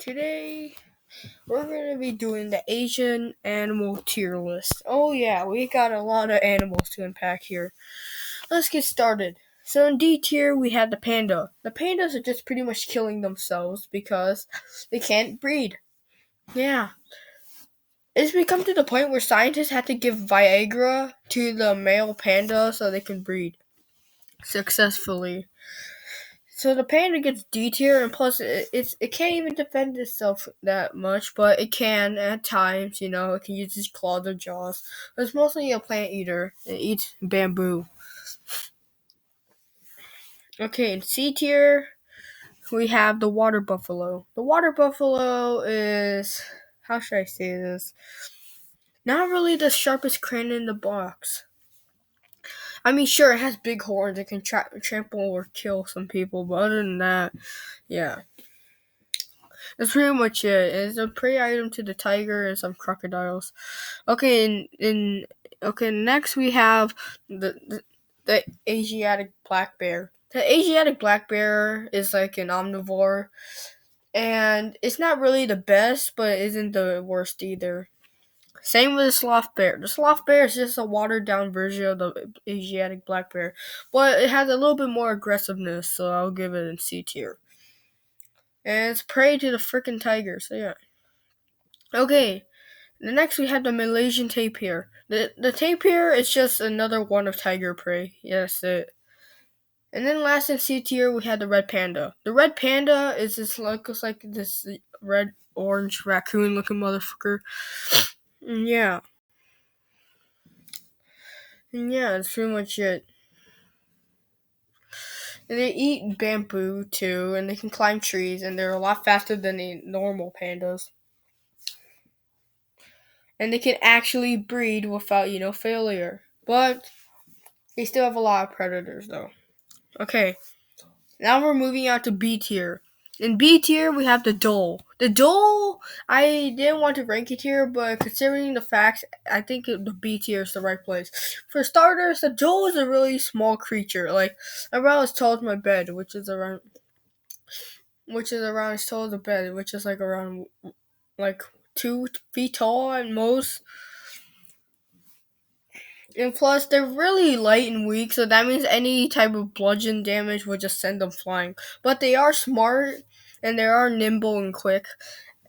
Today we're going to be doing the Asian animal tier list. Oh yeah, we got a lot of animals to unpack here. Let's get started. So in D tier we have the panda. The pandas are just pretty much killing themselves because they can't breed. Yeah. It's become to the point where scientists have to give Viagra to the male panda so they can breed successfully. So the panda gets D tier, and plus it can't even defend itself that much, but it can at times. It can use its claws or jaws. But it's mostly a plant eater. It eats bamboo. Okay, in C tier we have the water buffalo. The water buffalo is, how should I say this? Not really the sharpest crane in the box. I mean, sure, it has big horns. It can trample or kill some people, but other than that, yeah. That's pretty much it. It's a prey item to the tiger and some crocodiles. Okay, next we have the Asiatic black bear. The Asiatic black bear is like an omnivore, and it's not really the best, but it isn't the worst either. Same with the sloth bear. The sloth bear is just a watered down version of the Asiatic black bear, but it has a little bit more aggressiveness, so I'll give it a C tier. And it's prey to the freaking tiger, so yeah. Okay, the next we have the Malaysian tapir. The tapir is just another one of tiger prey. Yes, it. And then last in C tier we had the red panda. The red panda is looks like this red orange raccoon looking motherfucker. Yeah. Yeah, that's pretty much it. And they eat bamboo too, and they can climb trees, and they're a lot faster than the normal pandas. And they can actually breed without, failure. But they still have a lot of predators though. Okay, now we're moving on to B tier. In B tier, we have the Dole. The Dole, I didn't want to rank it here, but considering the facts, I think the B tier is the right place. For starters, the Dole is a really small creature, like around as tall as my bed, which is around as tall as the bed, which is like around like 2 feet tall at most. And plus, they're really light and weak, so that means any type of bludgeon damage would just send them flying. But they are smart, and they are nimble and quick,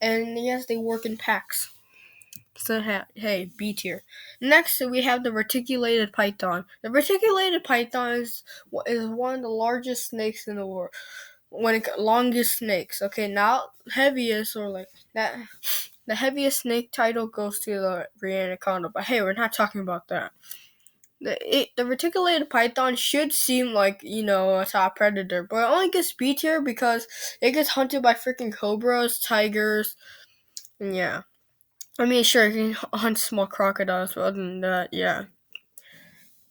and yes, they work in packs. So, hey, B tier. Next, we have the reticulated python. The reticulated python is one of the largest snakes in the world. Longest snakes. Okay, not heaviest or like that. The heaviest snake title goes to the Rheanaconda, but hey, we're not talking about that. The reticulated python should seem like, a top predator, but it only gets B tier because it gets hunted by freaking cobras, tigers, and yeah. I mean, sure, it can hunt small crocodiles, but other than that, yeah.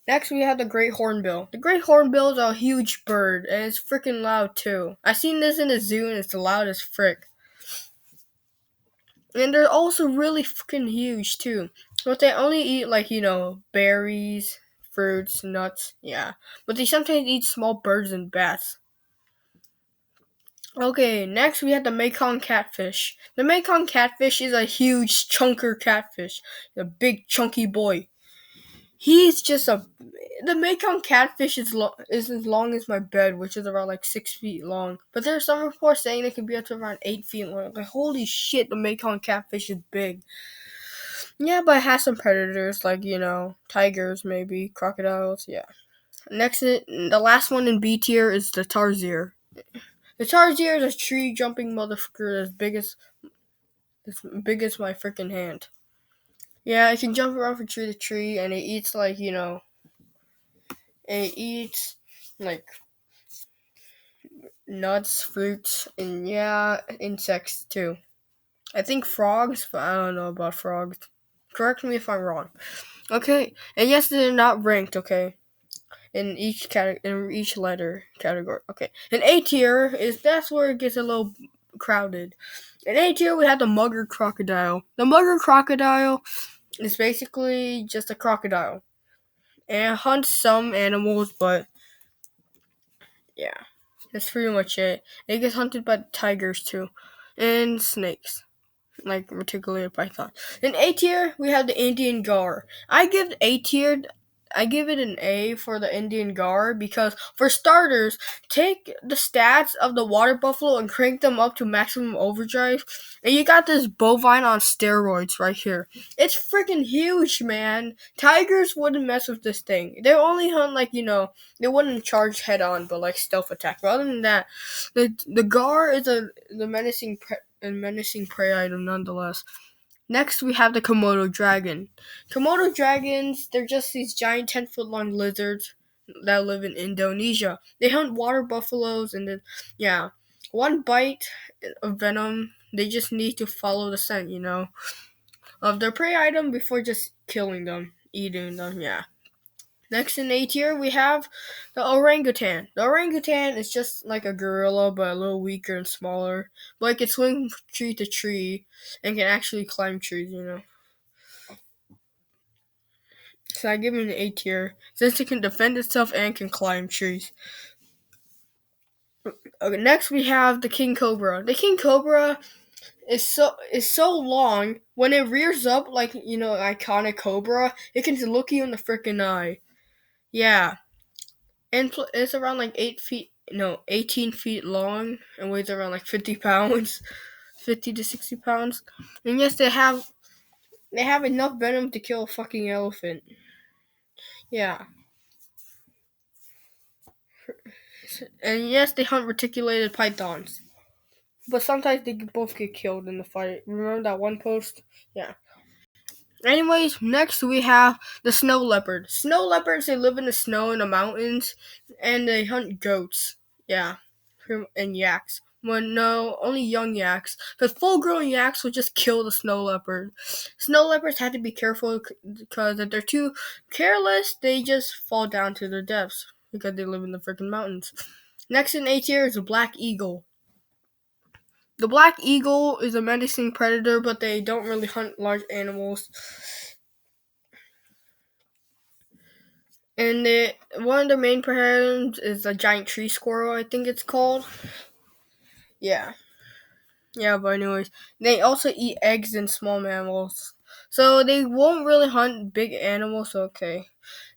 Next, we have the great hornbill. The great hornbill is a huge bird, and it's freaking loud too. I seen this in a zoo, and it's loud as frick. And they're also really freaking huge too. But they only eat like, berries, fruits, nuts, yeah. But they sometimes eat small birds and bats. Okay, next we have the Mekong catfish. The Mekong catfish is a huge chunker catfish. A big chunky boy. He's just the Mekong catfish is as long as my bed, which is around like 6 feet long. But there are some reports saying it can be up to around 8 feet long. Like, holy shit, the Mekong catfish is big. Yeah, but it has some predators like, tigers, maybe crocodiles. Yeah. Next, the last one in B tier is the tarsier. The tarsier is a tree jumping motherfucker as big as my freaking hand. Yeah, it can jump around from tree to tree, and it eats like nuts, fruits, and yeah, insects too. I think frogs, but I don't know about frogs. Correct me if I'm wrong. Okay, and yes, they're not ranked. Okay, in each letter category. Okay, in A tier that's where it gets a little crowded. In A tier, we have the mugger crocodile. The mugger crocodile is basically just a crocodile, and it hunts some animals, but yeah. That's pretty much it. It gets hunted by tigers too. and snakes, like reticulated python. In A tier, we have the Indian gar. I give A tier. I give it an A for the Indian gar because, for starters, take the stats of the water buffalo and crank them up to maximum overdrive, and you got this bovine on steroids right here. It's freaking huge, man. Tigers wouldn't mess with this thing. They only hunt they wouldn't charge head on, but like stealth attack. But other than that, the gar is the menacing prey item nonetheless. Next, we have the Komodo dragon. Komodo dragons, they're just these giant 10-foot long lizards that live in Indonesia. They hunt water buffaloes, and then, yeah, one bite of venom, they just need to follow the scent, of their prey item before just killing them, eating them, yeah. Next in A tier, we have the orangutan. The orangutan is just like a gorilla, but a little weaker and smaller. But it can swing from tree to tree and can actually climb trees. So I give it an A tier, since it can defend itself and can climb trees. Okay, next we have the king cobra. The king cobra is so long. When it rears up like iconic cobra, it can look you in the freaking eye. Yeah. And it's around like 8 feet, no, 18 feet long and weighs around like 50 pounds, 50 to 60 pounds. And yes, they have enough venom to kill a fucking elephant. Yeah. And yes, they hunt reticulated pythons. But sometimes they both get killed in the fight. Remember that one post? Yeah. Anyways, next we have the snow leopard. Snow leopards, they live in the snow in the mountains, and they hunt goats. Yeah, and yaks. Well, no, only young yaks. Because full-grown yaks will just kill the snow leopard. Snow leopards have to be careful because if they're too careless, they just fall down to their deaths because they live in the freaking mountains. Next in A tier is the black eagle. The black eagle is a menacing predator, but they don't really hunt large animals. And one of their main predators is a giant tree squirrel, I think it's called. Yeah. Yeah, but anyways, they also eat eggs and small mammals. So they won't really hunt big animals, okay.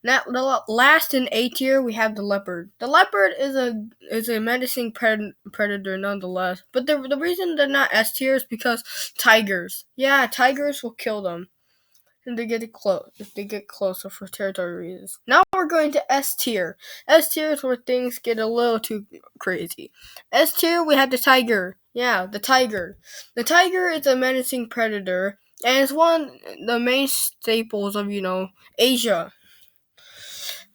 Now, the last in A tier, we have the leopard. The leopard is a menacing predator nonetheless. But the reason they're not S tier is because tigers. Yeah, tigers will kill them. And they get close if they get closer for territory reasons. Now we're going to S tier. S tier is where things get a little too crazy. S tier, we have the tiger. Yeah, the tiger. The tiger is a menacing predator, and it's one of the main staples of Asia.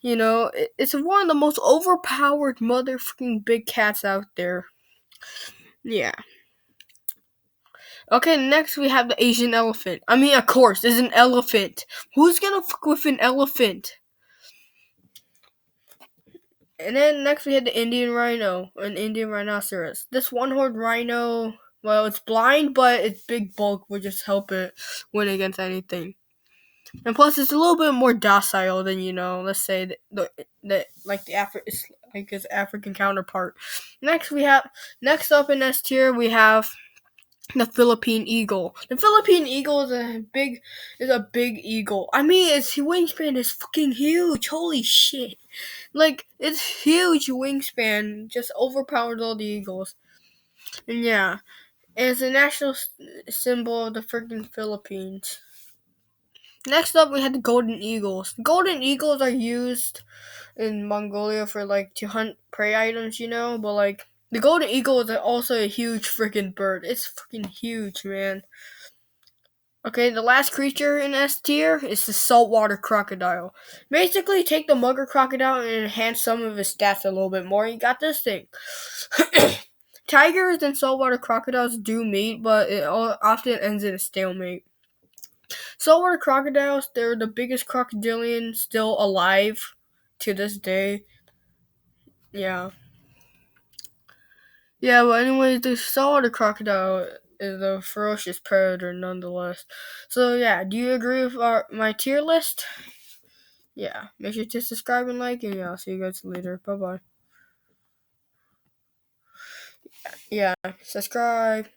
It's one of the most overpowered motherfucking big cats out there. Yeah. Okay, next we have the Asian elephant. I mean, of course, it's an elephant. Who's gonna fuck with an elephant? And then next we had the Indian rhino, an Indian rhinoceros. This one-horned rhino, well, it's blind, but its big bulk would just help it win against anything. And plus, it's a little bit more docile than let's say its African counterpart. Next up in S tier we have the Philippine eagle. The Philippine eagle is a big eagle. I mean, its wingspan is fucking huge. Holy shit! Like, its huge wingspan just overpowers all the eagles. And yeah, it's a national symbol of the freaking Philippines. Next up, we had the golden eagles. Golden eagles are used in Mongolia for to hunt prey items, but the golden eagle is also a huge freaking bird. It's freaking huge, man. Okay, the last creature in S tier is the saltwater crocodile. Basically, take the mugger crocodile and enhance some of his stats a little bit more. You got this thing. Tigers and saltwater crocodiles do meet, but it often ends in a stalemate. Saltwater crocodiles, they're the biggest crocodilian still alive to this day. Yeah. Yeah, but anyways, the saltwater crocodile is a ferocious predator nonetheless. So yeah, do you agree with my tier list? Yeah, make sure to subscribe and like, and yeah, I'll see you guys later. Bye bye. Yeah, subscribe.